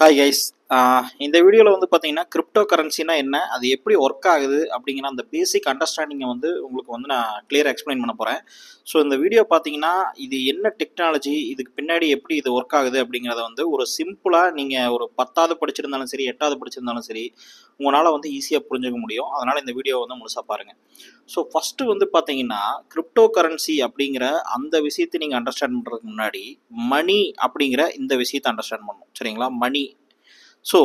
Hi guys. இந்த வீடியோவில் வந்து பார்த்தீங்கன்னா கிரிப்டோ கரன்சினா என்ன, அது எப்படி ஒர்க் ஆகுது அப்படிங்கிற அந்த பேசிக் அண்டர்ஸ்டாண்டிங்கை வந்து உங்களுக்கு வந்து நான் கிளியராக எக்ஸ்பிளைன் பண்ண போகிறேன். ஸோ இந்த வீடியோ பார்த்தீங்கன்னா இது என்ன டெக்னாலஜி, இதுக்கு பின்னாடி எப்படி இது ஒர்க் ஆகுது அப்படிங்கிறத வந்து ஒரு சிம்பிளாக நீங்கள் ஒரு 10வது படிச்சிருந்தாலும் சரி 8வது படிச்சிருந்தாலும் சரி உங்களால் வந்து ஈஸியாக புரிஞ்சுக்க முடியும். அதனால் இந்த வீடியோ வந்து முழுசாக பாருங்கள். ஸோ ஃபஸ்ட்டு வந்து பார்த்தீங்கன்னா கிரிப்டோ கரன்சி அப்படிங்கிற அந்த விஷயத்தை நீங்கள் அண்டர்ஸ்டாண்ட் பண்ணுறதுக்கு முன்னாடி மணி அப்படிங்கிற இந்த விஷயத்தை அண்டர்ஸ்டாண்ட் பண்ணணும். சரிங்களா? மணி. ஸோ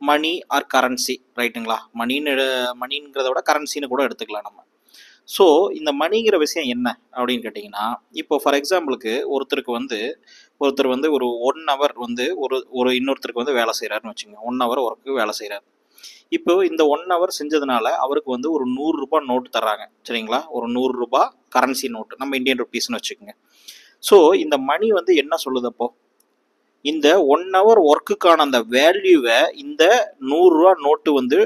மணி ஆர் கரன்சி, ரைட்டுங்களா? மணிங்கிறத விட கரன்சின்னு கூட எடுத்துக்கலாம் நம்ம. ஸோ இந்த மணிங்கிற விஷயம் என்ன அப்படின்னு கேட்டிங்கன்னா, இப்போ ஃபார் எக்ஸாம்பிளுக்கு ஒருத்தர் வந்து ஒரு 1 ஹவர் வந்து ஒரு இன்னொருத்தருக்கு வந்து வேலை செய்கிறாருன்னு வச்சுங்க. 1 ஹவர் ஒர்க்கு வேலை செய்கிறார். இப்போ இந்த 1 ஹவர் செஞ்சதுனால அவருக்கு வந்து ஒரு 100 ரூபாய் நோட்டு தர்றாங்க. சரிங்களா? ஒரு 100 ரூபாய் கரன்சி நோட்டு, நம்ம இந்தியன் ருபீஸ்னு வச்சுக்கோங்க. ஸோ இந்த மணி வந்து என்ன சொல்லுது அப்போ? இந்த 1 ஹவர் ஒர்க்குக்கான அந்த வேல்யூவை இந்த 100 ரூபா நோட்டு வந்து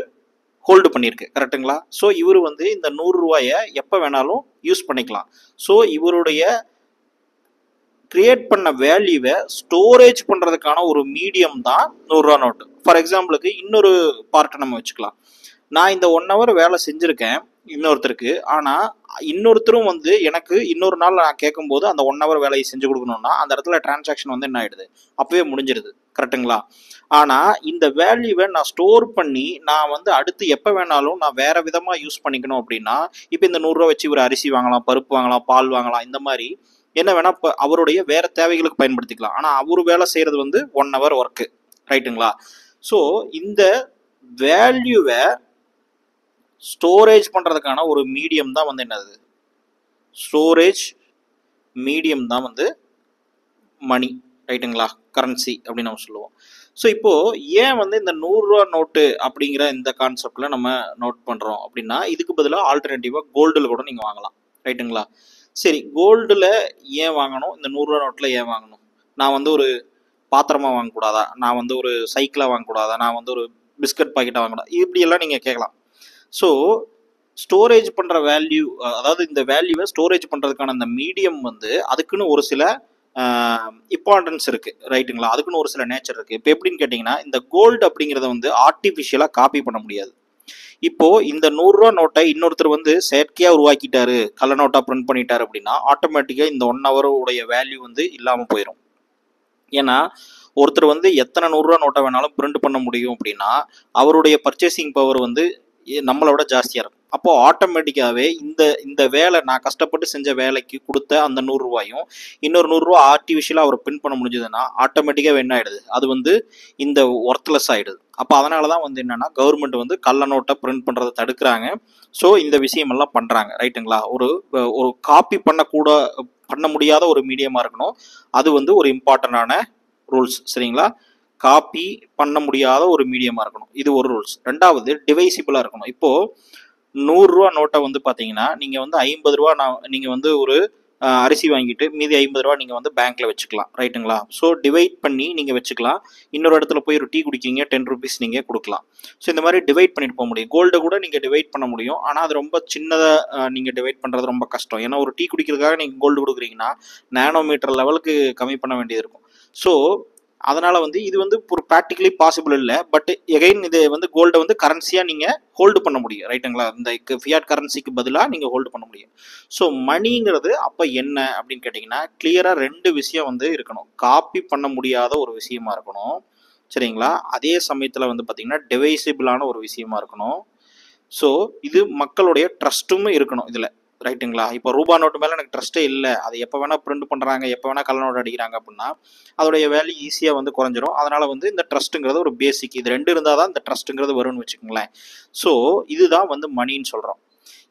ஹோல்டு பண்ணியிருக்கு. கரெக்டுங்களா? ஸோ இவர் வந்து இந்த 100 ரூபாயை எப்போ வேணாலும் யூஸ் பண்ணிக்கலாம். ஸோ இவருடைய கிரியேட் பண்ண வேல்யூவை ஸ்டோரேஜ் பண்ணுறதுக்கான ஒரு மீடியம் தான் 100 ரூபா நோட்டு. ஃபார் எக்ஸாம்பிளுக்கு இன்னொரு பார்ட்டை நம்ம வச்சுக்கலாம். நான் இந்த 1 ஹவர் வேலை செஞ்சுருக்கேன் இன்னொருத்தருக்கு, ஆனால் இன்னொருத்தரும் வந்து எனக்கு இன்னொரு நாள் நான் கேட்கும்போது அந்த 1 ஹவர் வேலையை செஞ்சு கொடுக்கணும்னா அந்த இடத்துல டிரான்சாக்ஷன் வந்து என்ன ஆகிடுது, அப்பவே முடிஞ்சிருது. கரெக்டுங்களா? ஆனால் இந்த வேல்யூவை நான் ஸ்டோர் பண்ணி நான் வந்து அடுத்து எப்போ வேணாலும் நான் வேறு விதமாக யூஸ் பண்ணிக்கணும் அப்படின்னா, இப்போ இந்த 100 ரூபா வச்சு இவர் அரிசி வாங்கலாம், பருப்பு வாங்கலாம், பால் வாங்கலாம், இந்த மாதிரி என்ன வேணால் இப்போ அவருடைய வேறு தேவைகளுக்கு பயன்படுத்திக்கலாம். ஆனால் அவர் வேலை செய்கிறது வந்து 1 ஹவர் ஒர்க்கு. ரைட்டுங்களா? ஸோ இந்த வேல்யூவை ஸ்டோரேஜ் பண்ணுறதுக்கான ஒரு மீடியம் தான் வந்து என்னது, ஸ்டோரேஜ் மீடியம் தான் வந்து மணி. ரைட்டுங்களா? கரன்சி அப்படின்னு நம்ம சொல்லுவோம். ஸோ இப்போது ஏன் வந்து இந்த 100 ரூபா நோட்டு அப்படிங்கிற இந்த கான்செப்டில் நம்ம நோட் பண்ணுறோம் அப்படின்னா, இதுக்கு பதிலாக ஆல்டர்னேட்டிவாக கோல்டில் கூட நீங்கள் வாங்கலாம். ரைட்டுங்களா? சரி, கோல்டில் ஏன் வாங்கணும், இந்த 100 ரூபா நோட்டில் ஏன் வாங்கணும்? நான் வந்து ஒரு பாத்திரமாக வாங்கக்கூடாதா, நான் வந்து ஒரு சைக்கிளாக வாங்கக்கூடாதா, நான் வந்து ஒரு பிஸ்கட் பாக்கெட்டாக வாங்கக்கூடாது, இப்படியெல்லாம் நீங்கள் கேட்கலாம். ஸோ ஸ்டோரேஜ் பண்ணுற வேல்யூ, அதாவது இந்த வேல்யூவை ஸ்டோரேஜ் பண்ணுறதுக்கான அந்த மீடியம் வந்து அதுக்குன்னு ஒரு சில இம்பார்ட்டன்ஸ் இருக்குது. ரைட்டுங்களா? அதுக்குன்னு ஒரு சில நேச்சர் இருக்குது. இப்போ எப்படின்னு கேட்டிங்கன்னா, இந்த கோல்டு அப்படிங்கிறத வந்து ஆர்டிஃபிஷியலாக காப்பி பண்ண முடியாது. இப்போது இந்த 100 ரூபா நோட்டை இன்னொருத்தர் வந்து செயற்கையாக உருவாக்கிட்டாரு, கள்ள நோட்டாக பிரிண்ட் பண்ணிட்டாரு அப்படின்னா ஆட்டோமேட்டிக்காக இந்த 1 ஹவர் உடைய வேல்யூ வந்து இல்லாமல் போயிடும். ஏன்னா ஒருத்தர் வந்து எத்தனை 100 ரூபா நோட்டை வேணாலும் பிரிண்ட் பண்ண முடியும் அப்படின்னா அவருடைய பர்ச்சேசிங் பவர் வந்து நம்மளை விட ஜாஸ்தியாக இருக்கும். அப்போது ஆட்டோமேட்டிக்காகவே இந்த வேலை, நான் கஷ்டப்பட்டு செஞ்ச வேலைக்கு கொடுத்த அந்த 100 ரூபாயும் இன்னொரு 100 ரூபா ஆர்டிஃபிஷியலாக அவர் பிரிண்ட் பண்ண முடிஞ்சதுன்னா ஆட்டோமேட்டிக்காக என்ன ஆகிடுது, அது வந்து இந்த ஒர்த்லெஸ் ஆகிடுது. அப்போ அதனால தான் வந்து என்னென்னா கவர்மெண்ட் வந்து கள்ள நோட்டை பிரிண்ட் பண்ணுறதை தடுக்கிறாங்க. ஸோ இந்த விஷயமெல்லாம் பண்ணுறாங்க. ரைட்டுங்களா? ஒரு காப்பி பண்ண முடியாத ஒரு மீடியமாக இருக்கணும். அது வந்து ஒரு இம்பார்ட்டண்டான ரூல்ஸ். சரிங்களா? காப்பி பண்ண முடியாத ஒரு மீடியமாக இருக்கணும். இது ஒரு ரூல்ஸ். ரெண்டாவது, டிவைசிபிளாக இருக்கணும். இப்போது 100 ரூபா நோட்டை வந்து பார்த்தீங்கன்னா நீங்கள் வந்து 50 ரூபா நீங்கள் வந்து ஒரு அரிசி வாங்கிட்டு மீதி 50 ரூபா நீங்கள் வந்து பேங்க்கில் வச்சுக்கலாம். ரைட்டுங்களா? ஸோ டிவைட் பண்ணி நீங்கள் வச்சுக்கலாம். இன்னொரு இடத்துல போய் ஒரு டீ குடிக்கிங்க, 10 ருபீஸ் நீங்கள் கொடுக்கலாம். ஸோ இந்த மாதிரி டிவைட் பண்ணிட்டு போக முடியும். கோல்டை கூட நீங்கள் டிவைட் பண்ண முடியும். ஆனால் அது ரொம்ப சின்னதாக நீங்கள் டிவைட் பண்ணுறது ரொம்ப கஷ்டம். ஏன்னா ஒரு டீ குடிக்கிறதுக்காக நீங்கள் கோல்டு கொடுக்குறீங்கன்னா நேனோமீட்டர் லெவலுக்கு கம்மி பண்ண வேண்டியது இருக்கும். ஸோ அதனால் வந்து இது வந்து ஒரு ப்ராக்டிகலி பாசிபிள் இல்லை. பட் எகைன் இது வந்து கோல்டை வந்து கரன்சியாக நீங்கள் ஹோல்டு பண்ண முடியும். ரைட்டுங்களா? இந்த ஃபியாட் கரன்சிக்கு பதிலாக நீங்கள் ஹோல்டு பண்ண முடியும். ஸோ மணிங்கிறது அப்போ என்ன அப்படின்னு கேட்டிங்கன்னா, கிளியராக 2 விஷயம் வந்து இருக்கணும். காப்பி பண்ண முடியாத ஒரு விஷயமா இருக்கணும். சரிங்களா? அதே சமயத்தில் வந்து பார்த்திங்கன்னா டிவைசிபிளான ஒரு விஷயமா இருக்கணும். ஸோ இது மக்களுடைய ட்ரஸ்ட்டும் இருக்கணும் இதில். ரைட்டுங்களா? இப்போ ரூபா நோட்டு மேலே எனக்கு ட்ரஸ்ட்டே இல்லை, அதை எப்போ வேணால் பிரிண்ட் பண்ணுறாங்க, எப்போ வேணால் கள்ள நோட்டு அடிக்கிறாங்க அப்படின்னா அதோடைய வேல்யூ ஈஸியாக வந்து குறைஞ்சிரும். அதனால் வந்து இந்த ட்ரஸ்ட்டுங்கிறது ஒரு பேசிக். இது 2 இருந்தால் தான் இந்த ட்ரஸ்ட்டுங்கிறது வரும்னு வச்சுக்கோங்களேன். ஸோ இதுதான் வந்து மணின்னு சொல்கிறோம்.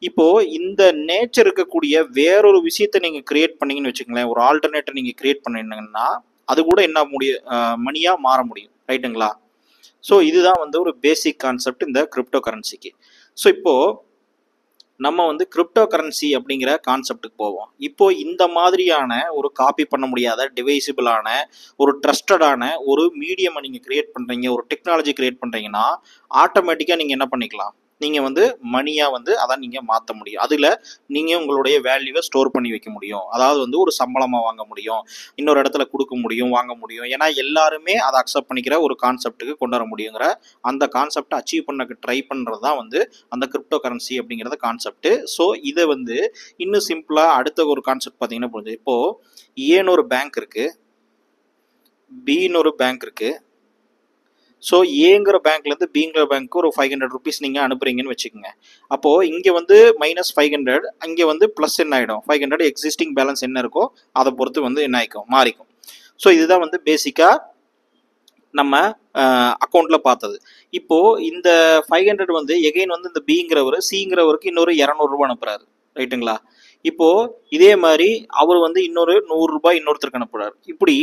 இப்போது இந்த நேச்சர் இருக்கக்கூடிய வேறொரு விஷயத்தை நீங்கள் கிரியேட் பண்ணிங்கன்னு வச்சுக்கோங்களேன், ஒரு ஆல்டர்னேட்டை நீங்கள் கிரியேட் பண்ணிங்கன்னா அது கூட என்ன மணியாக மாற முடியும். ரைட்டுங்களா? ஸோ இதுதான் வந்து ஒரு பேசிக் கான்செப்ட் இந்த கிரிப்டோ கரன்சிக்கு. ஸோ இப்போது நம்ம வந்து கிரிப்டோ கரன்சி அப்படிங்கிற கான்செப்டுக்கு போவோம். இப்போது இந்த மாதிரியான ஒரு காப்பி பண்ண முடியாத டிவைசிபிளான ஒரு ட்ரஸ்டடான ஒரு மீடியமை நீங்கள் கிரியேட் பண்ணுறீங்க, ஒரு டெக்னாலஜி கிரியேட் பண்ணுறீங்கன்னா ஆட்டோமேட்டிக்காக நீங்கள் என்ன பண்ணிக்கலாம், நீங்கள் வந்து மணியாக வந்து அதான் நீங்கள் மாற்ற முடியும். அதில் நீங்கள் உங்களுடைய வேல்யூவை ஸ்டோர் பண்ணி வைக்க முடியும். அதாவது வந்து ஒரு சம்பளமாக வாங்க முடியும், இன்னொரு இடத்துல கொடுக்க முடியும், வாங்க முடியும். ஏன்னா எல்லாருமே அதை அக்செப்ட் பண்ணிக்கிற ஒரு கான்செப்ட்டுக்கு கொண்டு வர முடியுங்கிற அந்த கான்செப்டை அச்சீவ் பண்ண ட்ரை பண்ணுறது தான் வந்து அந்த கிரிப்டோ கரன்சி அப்படிங்கிறத கான்செப்ட். ஸோ இதை வந்து இன்னும் சிம்பிளாக அடுத்த ஒரு கான்செப்ட் பார்த்தீங்கன்னா புரிஞ்சு. இப்போது ஏன்னு ஒரு பேங்க் இருக்குது, பின்னு ஒரு பேங்க் இருக்குது. ஸோ ஏங்கிற பேங்க்லேருந்து பிங்கிற பேங்க்கு ஒரு 500 ருபீஸ் நீங்கள் அனுப்புறீங்கன்னு வச்சுக்கோங்க. அப்போது இங்கே வந்து -500, அங்கே வந்து ப்ளஸ் என்ன ஆகிடும், 500 எக்ஸிஸ்டிங் பேலன்ஸ் என்ன இருக்கோ அதை பொறுத்து வந்து என்ன ஆகிக்கும், மாறிக்கும். ஸோ இதுதான் வந்து பேசிக்காக நம்ம அக்கௌண்ட்டில் பார்த்தது. இப்போது இந்த 500 வந்து எகைன் வந்து இந்த பிங்கிறவர் சிங்கிறவருக்கு இன்னொரு 200 ரூபா அனுப்புகிறாரு, ரைட்டுங்களா? இப்போது இதே மாதிரி அவர் வந்து இன்னொரு 100 ரூபாய் இன்னொருத்தருக்கு அனுப்புகிறார். இப்படி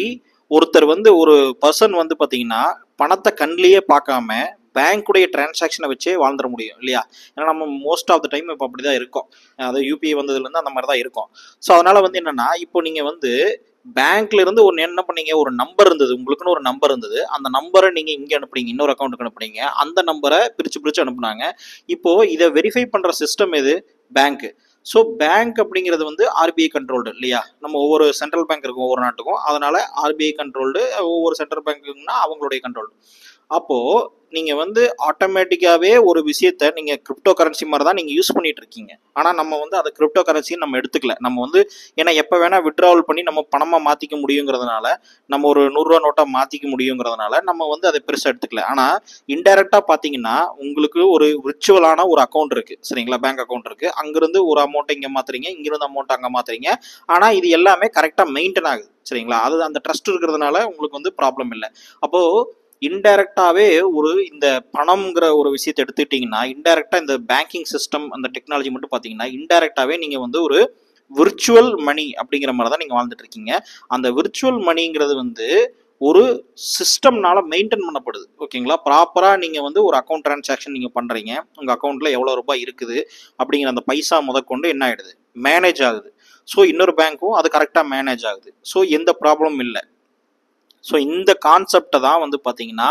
ஒருத்தர் வந்து ஒரு பர்சன் வந்து பார்த்தீங்கன்னா பணத்தை கண்ணிலேயே பார்க்காம பேங்க்குடைய டிரான்சாக்ஷனை வச்சே வாழ்ந்துட முடியும் இல்லையா? ஏன்னா நம்ம மோஸ்ட் ஆஃப் த டைம் இப்போ அப்படி தான் இருக்கும். அதாவது யூபிஐ வந்ததுலேருந்து அந்த மாதிரி தான் இருக்கும். ஸோ அதனால் வந்து என்னென்னா, இப்போ நீங்கள் வந்து பேங்க்ல இருந்து ஒரு என்ன பண்ணீங்க, ஒரு நம்பர் இருந்தது, உங்களுக்குன்னு ஒரு நம்பர் இருந்தது. அந்த நம்பரை நீங்கள் இங்கே அனுப்புனீங்க, இன்னொரு அக்கௌண்ட்டுக்கு அனுப்புனீங்க. அந்த நம்பரை பிரித்து அனுப்புனாங்க. இப்போது இதை வெரிஃபை பண்ணுற சிஸ்டம் எது? பேங்க்கு. ஸோ பேங்க் அப்படிங்கிறது வந்து ஆர்பிஐ கண்ட்ரோல்டு இல்லையா? நம்ம ஒவ்வொரு சென்ட்ரல் பேங்க் இருக்கும் ஒவ்வொரு நாட்டுக்கும், அதனால ஆர்பிஐ கண்ட்ரோல்டு, ஒவ்வொரு சென்ட்ரல் பேங்க்குன்னா அவங்களுடைய கண்ட்ரோல்டு. அப்போது நீங்கள் வந்து ஆட்டோமேட்டிக்காகவே ஒரு விஷயத்த நீங்கள் கிரிப்டோ கரன்சி மாதிரி தான் நீங்கள் யூஸ் பண்ணிட்டு இருக்கீங்க. ஆனால் நம்ம வந்து அதை கிரிப்டோ கரன்சின்னு நம்ம எடுத்துக்கல. நம்ம வந்து ஏன்னா எப்போ வேணால் விட்ராவல் பண்ணி நம்ம பணமாக மாற்றிக்க முடியுங்கிறதுனால, நம்ம ஒரு 100 ரூபா நோட்டாக மாற்றிக்க முடியுங்கிறதுனால நம்ம வந்து அதை பெருசாக எடுத்துக்கல. ஆனால் இன்டைரக்டாக பார்த்தீங்கன்னா உங்களுக்கு ஒரு விர்ச்சுவலான ஒரு அக்கௌண்ட் இருக்குது சரிங்களா, பேங்க் அக்கௌண்ட் இருக்குது. அங்கேருந்து ஒரு அமௌண்ட்டை இங்கே மாற்றுறீங்க, இங்கேருந்து அமௌண்ட் அங்கே மாற்றுறீங்க. ஆனால் இது எல்லாமே கரெக்டாக மெயின்டைன் ஆகுது சரிங்களா. அது அந்த ட்ரஸ்ட் இருக்கிறதுனால உங்களுக்கு வந்து ப்ராப்ளம் இல்லை. அப்போது இன்டைரக்டாகவே ஒரு இந்த பணம்ங்கிற ஒரு விஷயத்தை எடுத்துக்கிட்டிங்கன்னா, இன்டைரக்டாக இந்த பேங்கிங் சிஸ்டம் அந்த டெக்னாலஜி மட்டும் பார்த்தீங்கன்னா இன்டைரக்டாகவே நீங்கள் வந்து ஒரு விர்ச்சுவல் மணி அப்படிங்கிற மாதிரி தான் நீங்கள் வாழ்ந்துட்டு இருக்கீங்க. அந்த விர்ச்சுவல் மணிங்கிறது வந்து ஒரு சிஸ்டம்னால மெயின்டைன் பண்ணப்படுது ஓகேங்களா. ப்ராப்பராக நீங்கள் வந்து ஒரு அக்கௌண்ட் டிரான்சாக்ஷன் நீங்கள் பண்ணுறீங்க, உங்கள் அக்கௌண்ட்டில் எவ்வளோ ரூபாய் இருக்குது அப்படிங்கிற அந்த பைசா முதற்கொண்டு என்ன ஆகிடுது, மேனேஜ் ஆகுது. ஸோ இன்னொரு பேங்க்கும் அது கரெக்டாக மேனேஜ் ஆகுது. ஸோ எந்த ப்ராப்ளமும் இல்லை. ஸோ இந்த கான்செப்டை தான் வந்து பார்த்தீங்கன்னா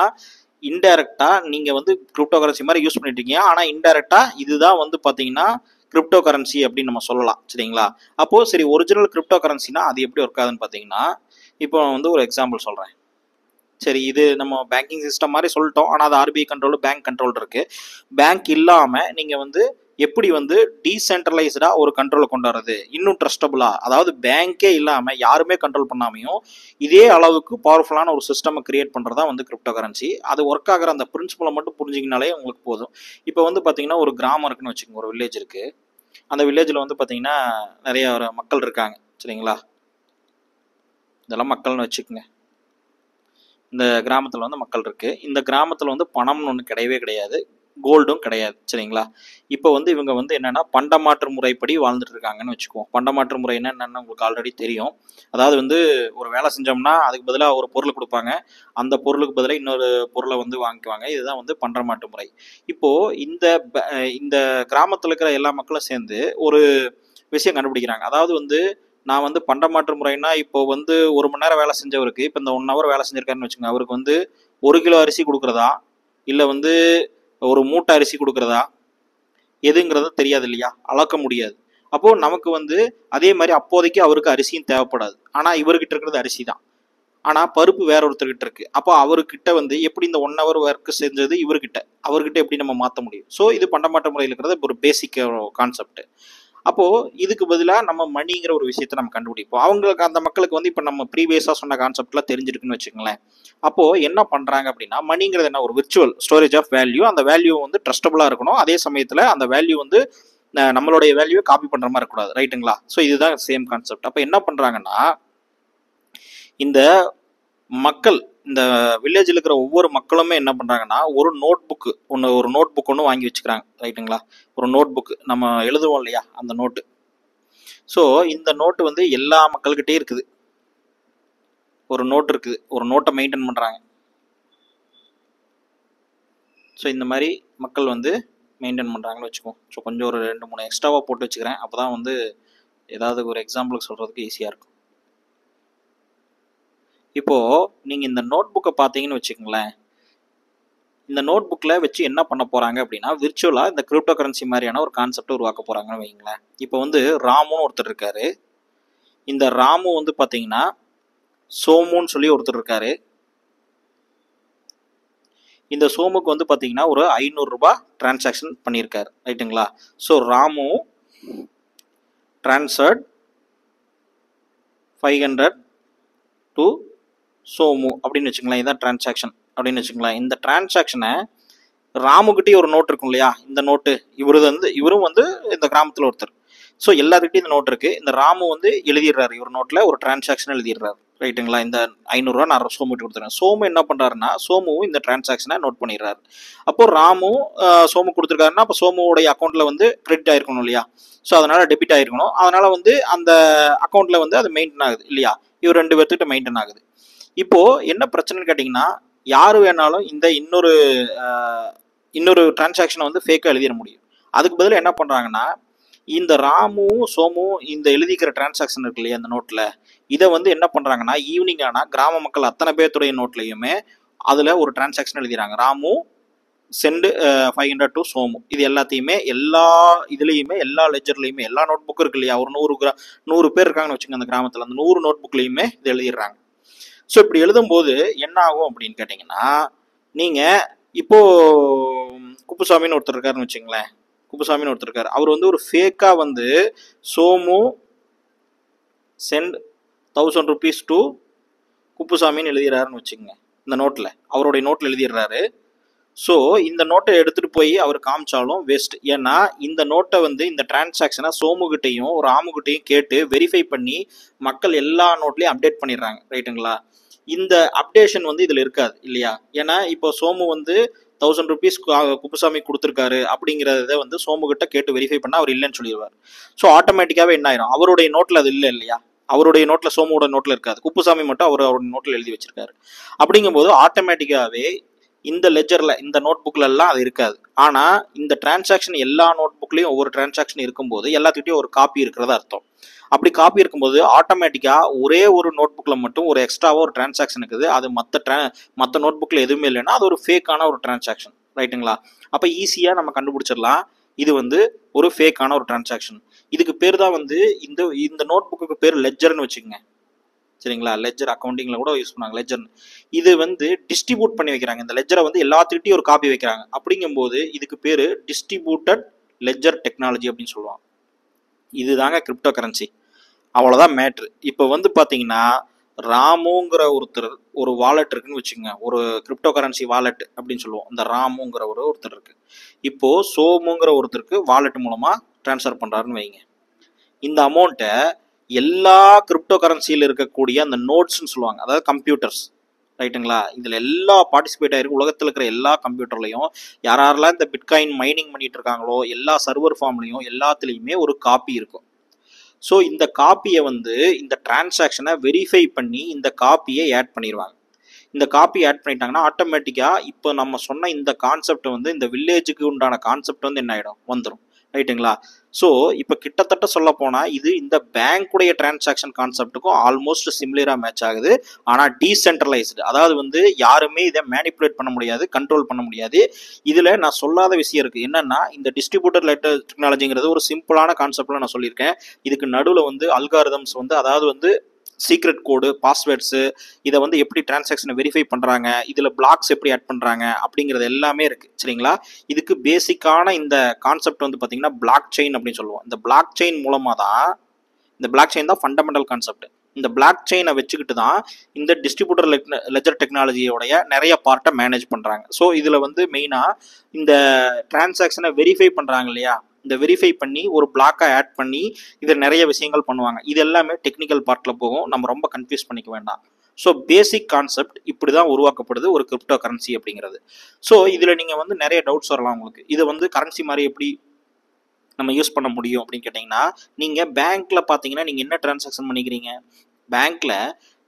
இன்டைரக்டாக நீங்கள் வந்து கிரிப்டோ கரன்சி மாதிரி யூஸ் பண்ணிட்டீங்க. ஆனால் இன்டைரக்டாக இதுதான் வந்து பார்த்தீங்கன்னா கிரிப்டோ கரன்சி அப்படின்னு நம்ம சொல்லலாம் சரிங்களா. அப்போது சரி, ஒரிஜினல் கிரிப்டோ கரன்சினா அது எப்படி ஒர்க் ஆகுதுன்னு பார்த்தீங்கன்னா, இப்போ வந்து ஒரு எக்ஸாம்பிள் சொல்கிறேன். சரி, இது நம்ம பேங்கிங் சிஸ்டம் மாதிரி சொல்லிட்டோம், ஆனால் அது ஆர்பிஐ கண்ட்ரோல், பேங்க் கண்ட்ரோல் இருக்குது. பேங்க் இல்லாமல் நீங்கள் வந்து எப்படி வந்து டீசென்ட்ரலைஸ்டாக ஒரு கண்ட்ரோலை கொண்டு வர்றது, இன்னும் ட்ரஸ்டபுளாக, அதாவது பேங்க்கே இல்லாமல் யாருமே கண்ட்ரோல் பண்ணாமையும் இதே அளவுக்கு பவர்ஃபுல்லான ஒரு சிஸ்டம் கிரியேட் பண்ணுறது தான் வந்து கிரிப்டோ கரன்சி. அது ஒர்க் ஆகிற அந்த பிரின்சிபலை மட்டும் புரிஞ்சிங்கனாலே உங்களுக்கு போதும். இப்போ வந்து பார்த்தீங்கன்னா ஒரு கிராமம் இருக்குன்னு வச்சுக்கோங்க, ஒரு வில்லேஜ் இருக்குது. அந்த வில்லேஜில் வந்து பார்த்தீங்கன்னா நிறைய மக்கள் இருக்காங்க சரிங்களா. இதெல்லாம் மக்கள்னு வச்சுக்கோங்க. இந்த கிராமத்தில் வந்து மக்கள் இருக்குது. இந்த கிராமத்தில் வந்து பணம்னு ஒன்று கிடையவே கிடையாது, கோல்டும் கிடையாது சரிங்களா. இப்போ வந்து இவங்க வந்து என்னென்னா பண்டமாற்று முறைப்படி வாழ்ந்துட்டு இருக்காங்கன்னு வச்சுக்குவோம். பண்டமாற்று முறை என்னென்னு உங்களுக்கு ஆல்ரெடி தெரியும். அதாவது வந்து ஒரு வேலை செஞ்சோம்னா அதுக்கு பதிலாக ஒரு பொருள் கொடுப்பாங்க, அந்த பொருளுக்கு பதிலாக இன்னொரு பொருளை வந்து வாங்கிக்குவாங்க. இதுதான் வந்து பண்டமாற்று முறை. இப்போது இந்த கிராமத்தில் இருக்கிற எல்லா மக்களும் சேர்ந்து ஒரு விஷயம் கண்டுபிடிக்கிறாங்க. அதாவது வந்து நான் வந்து பண்டமாற்று முறைன்னா இப்போ வந்து 1 மணி நேரம் வேலை செஞ்சவருக்கு இப்போ இந்த 1 ஹவர் வேலை செஞ்சிருக்காருன்னு வச்சுக்கோங்க, அவருக்கு வந்து 1 கிலோ அரிசி கொடுக்குறதா இல்லை வந்து ஒரு மூட்டை அரிசி கொடுக்குறதா எதுங்கிறது தெரியாது இல்லையா, அளக்க முடியாது. அப்போது நமக்கு வந்து அதே மாதிரி அப்போதைக்கு அவருக்கு அரிசியும் தேவைப்படாது. ஆனால் இவர்கிட்ட இருக்கிறது அரிசி தான், ஆனால் பருப்பு வேற ஒருத்தர்கிட்ட இருக்குது. அப்போ அவர்கிட்ட வந்து எப்படி இந்த 1 ஹவர் ஒர்க்கு செஞ்சது அவர்கிட்ட எப்படி நம்ம மாற்ற முடியும். ஸோ இது பண்டமாற்று முறையில் இருக்கிறது ஒரு பேசிக் கான்செப்ட். அப்போது இதுக்கு பதிலாக நம்ம மணிங்கிற ஒரு விஷயத்தை நம்ம கண்டுபிடிப்போம். அவங்களுக்கு அந்த மக்களுக்கு வந்து இப்போ நம்ம ப்ரீவியஸாக சொன்ன கான்செப்ட்லாம் தெரிஞ்சிருக்குன்னு வச்சுக்கோங்களேன். அப்போது என்ன பண்ணுறாங்க அப்படின்னா, மணிங்கிறது என்ன, ஒரு விர்ச்சுவல் ஸ்டோரேஜ் ஆஃப் வேல்யூ. அந்த வேல்யூ வந்து ட்ரஸ்டபுளாக இருக்கணும், அதே சமயத்தில் அந்த வேல்யூ வந்து நம்மளுடைய வேல்யூவை காப்பி பண்ணுற மாதிரி இருக்கக்கூடாது, ரைட்டுங்களா. ஸோ இதுதான் சேம் கான்செப்ட். அப்போ என்ன பண்ணுறாங்கன்னா, இந்த மக்கள் இந்த வில்லேஜில் இருக்கிற ஒவ்வொரு மக்களுமே என்ன பண்ணுறாங்கன்னா ஒரு நோட் புக் ஒன்று வாங்கி வச்சுக்கிறாங்க, ரைட்டுங்களா. ஒரு நோட் புக்கு நம்ம எழுதுவோம் இல்லையா, அந்த நோட்டு. ஸோ இந்த நோட்டு வந்து எல்லா மக்கள்கிட்டே இருக்குது, ஒரு நோட் இருக்குது, ஒரு நோட்டை மெயின்டைன் பண்ணுறாங்க. ஸோ இந்த மாதிரி மக்கள் வந்து மெயின்டைன் பண்ணுறாங்கன்னு வச்சுக்குவோம். ஸோ கொஞ்சம் ஒரு 2-3 எக்ஸ்ட்ராவாக போட்டு வச்சுக்கிறேன், அப்போ தான் வந்து ஏதாவது ஒரு எக்ஸாம்பிளுக்கு சொல்கிறதுக்கு ஈஸியாக இருக்கும். இப்போது நீங்கள் இந்த நோட் புக்கை பார்த்தீங்கன்னு வச்சுக்கோங்களேன், இந்த நோட் புக்கில் வச்சு என்ன பண்ண போகிறாங்க அப்படின்னா விர்ச்சுவலாக இந்த கிரிப்டோ கரன்சி மாதிரியான ஒரு கான்செப்டை உருவாக்க போகிறாங்கன்னு வைங்களேன். இப்போ வந்து ராமுன்னு ஒருத்தர் இருக்காரு. இந்த ராமு வந்து பார்த்தீங்கன்னா சோமுன்னு சொல்லி ஒருத்தர் இருக்காரு. இந்த சோமுக்கு வந்து பார்த்தீங்கன்னா ஒரு 500 ரூபாய் டிரான்சாக்ஷன் பண்ணியிருக்காரு, ரைட்டுங்களா? So Ramu transferred 500 to Somu அப்படின்னு வச்சுக்கலாம். இதுதான் டிரான்சாக்ஷன் அப்படின்னு வச்சுக்கலாம். இந்த டிரான்சாக்ஷனை ராமுகிட்டே ஒரு நோட் இருக்கும் இல்லையா, இந்த நோட்டு இவரும் வந்து இந்த கிராமத்தில் ஒருத்தர். ஸோ எல்லாத்துக்கிட்டையும் இந்த நோட் இருக்கு. இந்த ராமு வந்து எழுதிடுறாரு, இவர் நோட்டில் ஒரு டிரான்சாக்ஷன் எழுதிடுறாரு, ரைட்டுங்களா? இந்த 500 ரூபா நான் சோமுட்டு கொடுத்துறேன். சோமு என்ன பண்ணுறாருன்னா சோமுவும் இந்த டிரான்சாக்ஷனை நோட் பண்ணிடுறாரு. அப்போ ராமு சோமு கொடுத்துருக்காருன்னா அப்போ சோமுடைய அக்கௌண்ட்டில் வந்து கிரெடிட் ஆயிருக்கணும் இல்லையா? ஸோ அதனால டெபிட் ஆயிருக்கணும். அதனால வந்து அந்த அக்கௌண்ட்டில் வந்து அது மெயின்டைன் ஆகுது இல்லையா? இவர் 2 பேர்த்துக்கிட்ட மெயின்டைன் ஆகுது. இப்போ என்ன பிரச்சனைன்னு கேட்டிங்கன்னா யார் வேணாலும் இந்த இன்னொரு டிரான்சாக்ஷனை வந்து ஃபேக்காக எழுதிட முடியும். அதுக்கு பதில் என்ன பண்ணுறாங்கன்னா இந்த ராமுவும் சோமுவும் இந்த எழுதிக்கிற டிரான்சாக்ஷன் இருக்கு இல்லையா அந்த நோட்டில், இதை வந்து என்ன பண்ணுறாங்கன்னா ஈவினிங் ஆனால் கிராம மக்கள் அத்தனை பேர்த்துடைய நோட்லையுமே அதில் ஒரு டிரான்சாக்ஷன் எழுதிறாங்க. Ramu sent 500 to Somu. இது எல்லாத்தையுமே எல்லா இதுலேயுமே எல்லா லெஜர்லையுமே எல்லா நோட் புக்கும் இருக்கு இல்லையா, ஒரு 100 பேர் இருக்காங்கன்னு வச்சுங்க அந்த கிராமத்தில், அந்த 100 நோட் புக்லேயுமே இது எழுதிடுறாங்க. ஸோ இப்படி எழுதும்போது என்ன ஆகும் அப்படின்னு கேட்டிங்கன்னா நீங்கள் இப்போ குப்புசாமின்னு ஒருத்தர் இருக்காருன்னு வச்சுங்களேன். குப்புசாமின்னு ஒருத்தர் இருக்காரு. அவர் வந்து ஒரு ஃபேக்காக வந்து சோமு சென்ட் 1000 rupees டு குப்புசாமின்னு எழுதிடுறாருன்னு வச்சுக்கோங்க. இந்த நோட்டில் அவருடைய நோட்டில் எழுதிடுறாரு. ஸோ இந்த நோட்டை எடுத்துகிட்டு போய் அவர் காமிச்சாலும் வேஸ்ட். ஏன்னா இந்த நோட்டை வந்து இந்த டிரான்சாக்ஷனை சோமுகிட்டையும் ராமுகிட்டையும் கேட்டு வெரிஃபை பண்ணி மக்கள் எல்லா நோட்லையும் அப்டேட் பண்ணிடுறாங்க, ரைட்டுங்களா? இந்த அப்டேஷன் வந்து இதில் இருக்காது இல்லையா? ஏன்னா இப்போ சோமு வந்து 1000 rupees குப்புசாமி கொடுத்துருக்காரு அப்படிங்கிறத வந்து சோமுகிட்ட கேட்டு வெரிஃபை பண்ணால் அவர் இல்லைன்னு சொல்லிடுவார். ஸோ ஆட்டோமேட்டிக்காகவே என்ன ஆயிரும், அவருடைய நோட்டில் அது இல்லை இல்லையா? அவருடைய நோட்டில் சோமுவோட நோட்டில் இருக்காது, குப்புசாமி மட்டும் அவரோட நோட்டில் எழுதி வச்சிருக்காரு. அப்படிங்கும்போது ஆட்டோமேட்டிக்காகவே இந்த லெஜரில் இந்த நோட் புக்கில் எல்லாம் அது இருக்காது. ஆனால் இந்த டிரான்சாக்ஷன் எல்லா நோட் புக்லேயும் ஒவ்வொரு டிரான்சாக்ஷன் இருக்கும்போது எல்லாத்துக்கிட்டையும் ஒரு காப்பி இருக்கிறதா அர்த்தம். அப்படி காப்பி இருக்கும்போது ஆட்டோமேட்டிக்காக ஒரே ஒரு நோட் புக்கில் மட்டும் ஒரு எக்ஸ்ட்ராவாக ஒரு டிரான்சாக்ஷன் இருக்குது. அது மற்ற நோட் புக்கில் எதுவுமே இல்லைன்னா அது ஒரு ஃபேக்கான ஒரு டிரான்சாக்ஷன், ரைட்டுங்களா? அப்போ ஈஸியாக நம்ம கண்டுபிடிச்சிடலாம் இது வந்து ஒரு ஃபேக்கான ஒரு டிரான்சாக்ஷன். இதுக்கு பேர் தான் வந்து இந்த நோட் புக்கு பேர் லெஜர்னு வச்சுக்கோங்க, சரிங்களா? லெஜர் அக்கௌண்டிங்கில் கூட யூஸ் பண்ணாங்க லெஜர்னு. இது வந்து டிஸ்ட்ரிபியூட் பண்ணி வைக்கிறாங்க. இந்த லெஜரை வந்து எல்லாத்துக்கிட்டையும் ஒரு காப்பி வைக்கிறாங்க. அப்படிங்கும்போது இதுக்கு பேர் டிஸ்ட்ரிபியூட்டட் லெஜர் டெக்னாலஜி அப்படின்னு சொல்லுவாங்க. இதுதாங்க கிரிப்டோ கரன்சி. அவ்வளோதான் மேட்ரு. இப்போ வந்து பார்த்தீங்கன்னா ராமுங்கிற ஒருத்தர் ஒரு வாலெட் இருக்குன்னு வச்சுக்கோங்க, ஒரு கிரிப்டோ கரன்சி வாலெட் அப்படின்னு சொல்லுவோம். இந்த ராமுங்கிற ஒருத்தர் இருக்கு. இப்போ சோமுங்கிற ஒருத்தருக்கு வாலெட் மூலமாக ட்ரான்ஸ்ஃபர் பண்ணுறாருன்னு வைங்க. இந்த அமௌண்ட்டை எல்லா கிரிப்டோ கரன்சியில் இருக்கக்கூடிய அந்த நோட்ஸ்ன்னு சொல்லுவாங்க, அதாவது கம்ப்யூட்டர்ஸ், ரைட்டுங்களா? இதில் எல்லா பார்ட்டிசிபேட் ஆகிருக்கு. உலகத்தில் இருக்கிற எல்லா கம்ப்யூட்டர்லையும் யாரெல்லாம் இந்த பிட்காயின் மைனிங் பண்ணிட்டு இருக்காங்களோ எல்லா சர்வர் ஃபார்ம்லையும் எல்லாத்துலேயுமே ஒரு காப்பி இருக்கும். ஸோ இந்த காப்பியை வந்து இந்த டிரான்சாக்ஷனை வெரிஃபை பண்ணி இந்த காப்பியை ஆட் பண்ணிடுவாங்க. இந்த காப்பி ஆட் பண்ணிட்டாங்கன்னா ஆட்டோமேட்டிக்காக இப்போ நம்ம சொன்ன இந்த கான்செப்ட் வந்து இந்த வில்லேஜுக்கு உண்டான கான்செப்ட் வந்து என்ன ஆகிடும், வந்துடும், ரைட்டுங்களா? ஸோ இப்போ கிட்டத்தட்ட சொல்ல போனால் இது இந்த பேங்க்குடைய டிரான்சாக்ஷன் கான்செப்ட்டுக்கும் ஆல்மோஸ்ட் சிமிலராக மேட்ச் ஆகுது. ஆனால் டீசென்ட்ரலைஸ்டு, அதாவது வந்து யாருமே இதை மேனிப்புலேட் பண்ண முடியாது, கண்ட்ரோல் பண்ண முடியாது. இதில் நான் சொல்லாத விஷயம் இருக்குது. என்னன்னா இந்த டிஸ்ட்ரிபியூட்டர் லெட்டர் டெக்னாலஜிங்கிறது ஒரு சிம்பிளான கான்செப்டில் நான் சொல்லியிருக்கேன். இதுக்கு நடுவில் வந்து அல்காரிதம்ஸ் வந்து, அதாவது வந்து சீக்ரெட் கோடு, பாஸ்வேர்ட்ஸு, இதை வந்து எப்படி டிரான்சாக்ஷனை வெரிஃபை பண்ணுறாங்க, இதில் பிளாக்ஸ் எப்படி ஆட் பண்ணுறாங்க அப்படிங்கிறது எல்லாமே இருக்குது, சரிங்களா? இதுக்கு பேசிக்கான இந்த கான்செப்ட் வந்து பார்த்தீங்கன்னா பிளாக் செயின் அப்படின்னு சொல்லுவோம். இந்த பிளாக் செயின் மூலமாக தான், இந்த பிளாக் செயின் தான் ஃபண்டமெண்டல் கான்செப்ட். இந்த பிளாக் செயினை வச்சுக்கிட்டு தான் இந்த டிஸ்ட்ரிபியூட்டர் லெஜர் டெக்னாலஜியோடைய நிறைய பார்ட்டை மேனேஜ் பண்ணுறாங்க. ஸோ இதில் வந்து மெயினாக இந்த டிரான்சாக்ஷனை வெரிஃபை பண்ணுறாங்க இல்லையா, இந்த வெரிஃபை பண்ணி ஒரு பிளாக்கை ஆட் பண்ணி இதில் நிறைய விஷயங்கள் பண்ணுவாங்க. இது எல்லாமே டெக்னிக்கல் பார்ட்டில் போகும், நம்ம ரொம்ப கன்ஃபியூஸ் பண்ணிக்க வேண்டாம். ஸோ பேசிக் கான்செப்ட் இப்படி தான் உருவாக்கப்படுது ஒரு கிரிப்டோ கரன்சி அப்படிங்கிறது. ஸோ இதில் நீங்கள் வந்து நிறைய டவுட்ஸ் வரலாம் உங்களுக்கு. இதை வந்து கரன்சி மாதிரி எப்படி நம்ம யூஸ் பண்ண முடியும் அப்படின்னு கேட்டிங்கன்னா, நீங்கள் பேங்க்கில் பார்த்தீங்கன்னா நீங்கள் என்ன டிரான்சாக்ஷன் பண்ணிக்கிறீங்க, பேங்க்கில்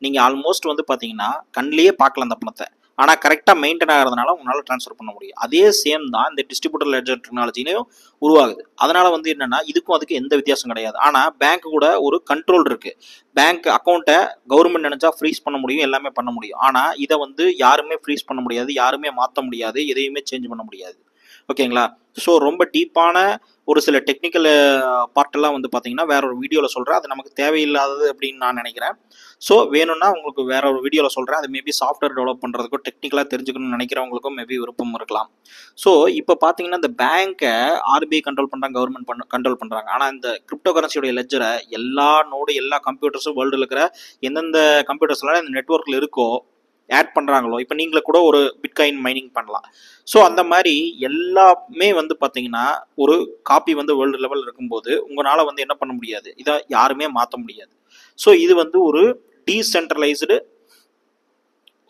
நீங்கள் ஆல்மோஸ்ட் வந்து பார்த்தீங்கன்னா கண்ணிலேயே பார்க்கலாம் அந்த பணத்தை. ஆனால் கரெக்டாக மெயின்டைன் ஆகிறதுனால உங்களால் ட்ரான்ஸ்ஃபர் பண்ண முடியும். அதே சேம் தான் இந்த டிஸ்ட்ரிபியூட்டர் லெட்ஜர் டெக்னாலஜிலையும் உருவாகுது. அதனால் வந்து என்னென்னா இதுக்கும் அதுக்கு எந்த வித்தியாசம் கிடையாது. ஆனால் பேங்க் கூட ஒரு கண்ட்ரோல் இருக்குது. பேங்க் அக்கௌண்ட்டை கவர்மெண்ட் நினச்சா ஃப்ரீஸ் பண்ண முடியும், எல்லாமே பண்ண முடியும். ஆனால் இதை வந்து யாருமே ஃப்ரீஸ் பண்ண முடியாது, யாருமே மாற்ற முடியாது, எதையுமே சேஞ்ச் பண்ண முடியாது. ஓகேங்களா? ஸோ ரொம்ப டீப்பான ஒரு சில டெக்னிக்கல் பார்ட்டெல்லாம் வந்து பார்த்தீங்கன்னா வேற ஒரு வீடியோவில் சொல்கிறேன். அது நமக்கு தேவையில்லாதது அப்படின்னு நான் நினைக்கிறேன். ஸோ வேணும்னா உங்களுக்கு வேற ஒரு வீடியோவில் சொல்கிறேன். அது மேபி சாஃப்ட்வேர் டெவலப் பண்ணுறதுக்கோ டெக்னிக்கலாக தெரிஞ்சுக்கணும்னு நினைக்கிறவங்களுக்கும் மேபி விருப்பம் இருக்கலாம். ஸோ இப்போ பார்த்தீங்கன்னா இந்த பேங்க்கை ஆர்பிஐ கண்ட்ரோல் பண்ணுறாங்க, கவர்மெண்ட் கண்ட்ரோல் பண்ணுறாங்க. ஆனால் இந்த கிரிப்டோ கரன்சியோடைய லெட்ஜரை எல்லா நோடு எல்லா கம்ப்யூட்டர்ஸும் வேர்ல்டில் இருக்கிற எந்தெந்த கம்ப்யூட்டர்ஸ்லாம் இந்த நெட்ஒர்க்கில் இருக்கோ ஆட் பண்ணுறாங்களோ, இப்போ நீங்களே கூட ஒரு பிட்காயின் மைனிங் பண்ணலாம். ஸோ அந்த மாதிரி எல்லாமே வந்து பார்த்தீங்கன்னா ஒரு காப்பி வந்து வேர்ல்டு லெவல் இருக்கும்போது உங்களால் வந்து என்ன பண்ண முடியாது, இதை யாருமே மாற்ற முடியாது. ஸோ இது வந்து ஒரு டீசென்ட்ரலைஸ்டு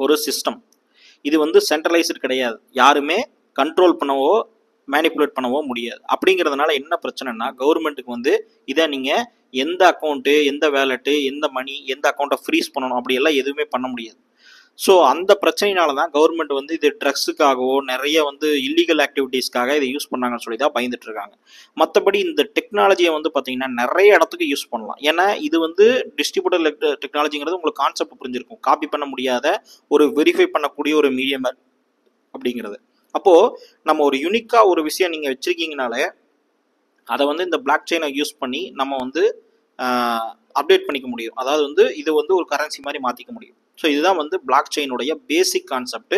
ஒரு சிஸ்டம். இது வந்து சென்ட்ரலைஸ்டு கிடையாது, யாருமே கண்ட்ரோல் பண்ணவோ மேனிப்புலேட் பண்ணவோ முடியாது. அப்படிங்கிறதுனால என்ன பிரச்சனைனா கவர்மெண்ட்டுக்கு வந்து இதை நீங்கள் எந்த அக்கௌண்ட்டு, எந்த வேலெட்டு, எந்த மணி, எந்த அக்கௌண்ட்டை ஃப்ரீஸ் பண்ணணும் அப்படியெல்லாம் எதுவுமே பண்ண முடியாது. ஸோ அந்த பிரச்சனையினால தான் கவர்மெண்ட் வந்து இது ட்ரக்ஸுக்காகவோ நிறைய வந்து இல்லீகல் ஆக்டிவிட்டீஸ்க்காக இதை யூஸ் பண்ணாங்கன்னு சொல்லி தான் பயந்துட்டு இருக்காங்க. மற்றபடி இந்த டெக்னாலஜியை வந்து பார்த்தீங்கன்னா நிறைய இடத்துக்கு யூஸ் பண்ணலாம். ஏன்னா இது வந்து டிஸ்ட்ரிபியூட்டர் டெக்னாலஜிங்கிறது உங்களுக்கு கான்செப்ட் புரிஞ்சிருக்கும். காப்பி பண்ண முடியாத ஒரு வெரிஃபை பண்ணக்கூடிய ஒரு மீடியம் அப்படிங்கிறது. அப்போது நம்ம ஒரு யூனிக்காக ஒரு விஷயம் நீங்கள் வச்சுருக்கீங்கனாலே அதை வந்து இந்த பிளாக் செயினை யூஸ் பண்ணி நம்ம வந்து அப்டேட் பண்ணிக்க முடியும். அதாவது வந்து இது வந்து ஒரு கரன்சி மாதிரி மாற்றிக்க முடியும். ஸோ இதுதான் வந்து பிளாக் செயினுடைய பேசிக் கான்செப்ட்.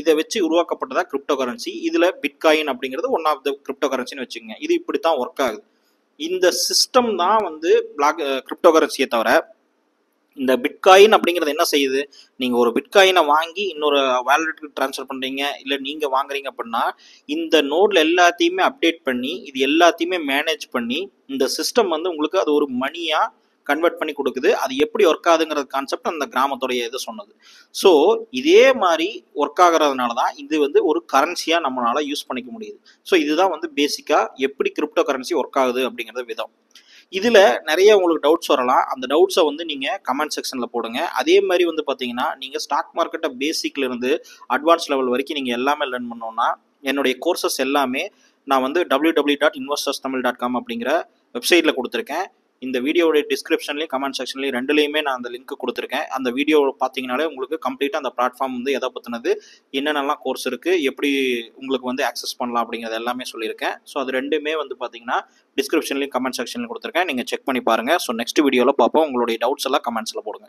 இதை வச்சு உருவாக்கப்பட்டதா கிரிப்டோ கரன்சி. இதில் பிட்காயின் அப்படிங்கிறது ஒன் ஆஃப் த கிரிப்டோ கரன்சின்னு வச்சுக்கோங்க. இது இப்படி தான் ஒர்க் ஆகுது. இந்த சிஸ்டம் தான் வந்து கிரிப்டோ கரன்சியை தவிர இந்த பிட்காயின் அப்படிங்கிறது என்ன செய்யுது, நீங்கள் ஒரு பிட்காயினை வாங்கி இன்னொரு வேலெட்டுக்கு ட்ரான்ஸ்ஃபர் பண்ணுறீங்க, இல்லை நீங்கள் வாங்குறீங்க அப்படின்னா இந்த நோடில் எல்லாத்தையுமே அப்டேட் பண்ணி இது எல்லாத்தையுமே மேனேஜ் பண்ணி இந்த சிஸ்டம் வந்து உங்களுக்கு அது ஒரு மணியாக கன்வெர்ட் பண்ணி கொடுக்குது. அது எப்படி ஒர்க் ஆகுதுங்கிற கான்செப்ட் அந்த கிராமத்துடைய இது சொன்னது. ஸோ இதே மாதிரி ஒர்க் ஆகிறதுனால தான் இது வந்து ஒரு கரன்சியாக நம்மளால் யூஸ் பண்ணிக்க முடியுது. ஸோ இதுதான் வந்து பேசிக்காக எப்படி கிரிப்டோ கரன்சி ஒர்க் ஆகுது அப்படிங்கிறத விதம். இதில் நிறைய உங்களுக்கு டவுட்ஸ் வரலாம். அந்த டவுட்ஸை வந்து நீங்கள் கமெண்ட் செக்ஷனில் போடுங்க. அதே மாதிரி வந்து பார்த்தீங்கன்னா நீங்கள் ஸ்டாக் மார்க்கெட்டை பேசிக்லேருந்து அட்வான்ஸ் லெவல் வரைக்கும் நீங்கள் எல்லாமே லேர்ன் பண்ணோன்னா என்னுடைய கோர்சஸ் எல்லாமே நான் வந்து www.investorstamil.com அப்படிங்கிற வெப்சைட்டில் கொடுத்துருக்கேன். இந்த வீடியோடைய டிஸ்கிரிப்ஷன்லேயும் கமெண்ட் செக்ஷன்லேயும் ரெண்டுலேயுமே நான் அந்த லிங்க் கொடுத்துருக்கேன். அந்த வீடியோ பார்த்தீங்கனாலே உங்களுக்கு கம்ப்ளீட்டாக அந்த பிளாட்ஃபார்ம் வந்து எதை பற்றினது, என்னென்னலாம் கோர்ஸ் இருக்குது, எப்படி உங்களுக்கு வந்து ஆக்சஸ் பண்ணலாம் அப்படிங்கிறது எல்லாமே சொல்லியிருக்கேன். ஸோ அது ரெண்டுமே வந்து பார்த்தீங்கன்னா டிஸ்கிரிப்ஷன்லேயும் கமெண்ட் செக்ஷன்லையும் கொடுத்துருக்கேன். நீங்கள் செக் பண்ணி பாருங்கள். ஸோ நெக்ஸ்ட் வீடியோவில் பார்ப்போம். உங்களுடைய டவுட்ஸ் எல்லாம் கமெண்ட்ஸில் போடுங்க.